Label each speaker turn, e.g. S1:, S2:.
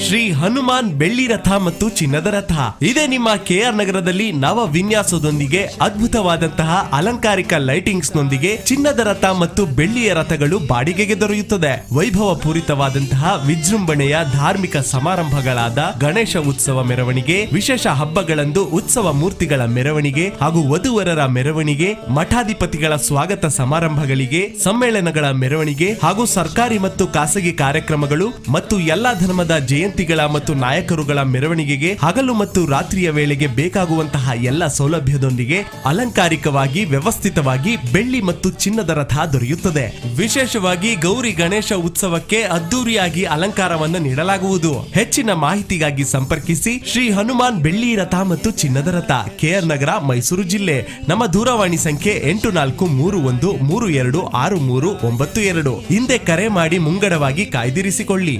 S1: ಶ್ರೀ ಹನುಮಾನ್ ಬೆಳ್ಳಿ ರಥ ಮತ್ತು ಚಿನ್ನದ ರಥ ಇದೇ ನಿಮ್ಮ ಕೆಆರ್ ನಗರದಲ್ಲಿ ನವ ವಿನ್ಯಾಸದೊಂದಿಗೆ ಅದ್ಭುತವಾದಂತಹ ಅಲಂಕಾರಿಕ ಲೈಟಿಂಗ್ಸ್ ನೊಂದಿಗೆ ಚಿನ್ನದ ರಥ ಮತ್ತು ಬೆಳ್ಳಿಯ ರಥಗಳು ಬಾಡಿಗೆಗೆ ದೊರೆಯುತ್ತದೆ. ವೈಭವ ಪೂರಿತವಾದಂತಹ ವಿಜೃಂಭಣೆಯ ಧಾರ್ಮಿಕ ಸಮಾರಂಭಗಳಾದ ಗಣೇಶ ಉತ್ಸವ ಮೆರವಣಿಗೆ, ವಿಶೇಷ ಹಬ್ಬಗಳಂದು ಉತ್ಸವ ಮೂರ್ತಿಗಳ ಮೆರವಣಿಗೆ ಹಾಗೂ ವಧುವರರ ಮೆರವಣಿಗೆ, ಮಠಾಧಿಪತಿಗಳ ಸ್ವಾಗತ ಸಮಾರಂಭಗಳಿಗೆ, ಸಮ್ಮೇಳನಗಳ ಮೆರವಣಿಗೆ ಹಾಗೂ ಸರ್ಕಾರಿ ಮತ್ತು ಖಾಸಗಿ ಕಾರ್ಯಕ್ರಮಗಳು ಮತ್ತು ಎಲ್ಲಾ ಧರ್ಮದ ಜಯಂತಿಗಳ ಮತ್ತು ನಾಯಕರುಗಳ ಮೆರವಣಿಗೆಗೆ ಹಗಲು ಮತ್ತು ರಾತ್ರಿಯ ವೇಳೆಗೆ ಬೇಕಾಗುವಂತಹ ಎಲ್ಲ ಸೌಲಭ್ಯದೊಂದಿಗೆ ಅಲಂಕಾರಿಕವಾಗಿ ವ್ಯವಸ್ಥಿತವಾಗಿ ಬೆಳ್ಳಿ ಮತ್ತು ಚಿನ್ನದ ರಥ ದೊರೆಯುತ್ತದೆ. ವಿಶೇಷವಾಗಿ ಗೌರಿ ಗಣೇಶ ಉತ್ಸವಕ್ಕೆ ಅದ್ದೂರಿಯಾಗಿ ಅಲಂಕಾರವನ್ನು ನೀಡಲಾಗುವುದು. ಹೆಚ್ಚಿನ ಮಾಹಿತಿಗಾಗಿ ಸಂಪರ್ಕಿಸಿ ಶ್ರೀ ಹನುಮಾನ್ ಬೆಳ್ಳಿ ರಥ ಮತ್ತು ಚಿನ್ನದ ರಥ, ಕೆಆರ್ ನಗರ, ಮೈಸೂರು ಜಿಲ್ಲೆ. ನಮ್ಮ ದೂರವಾಣಿ ಸಂಖ್ಯೆ 8431326392. ಹಿಂದೆ ಕರೆ ಮಾಡಿ ಮುಂಗಡವಾಗಿ ಕಾಯ್ದಿರಿಸಿಕೊಳ್ಳಿ.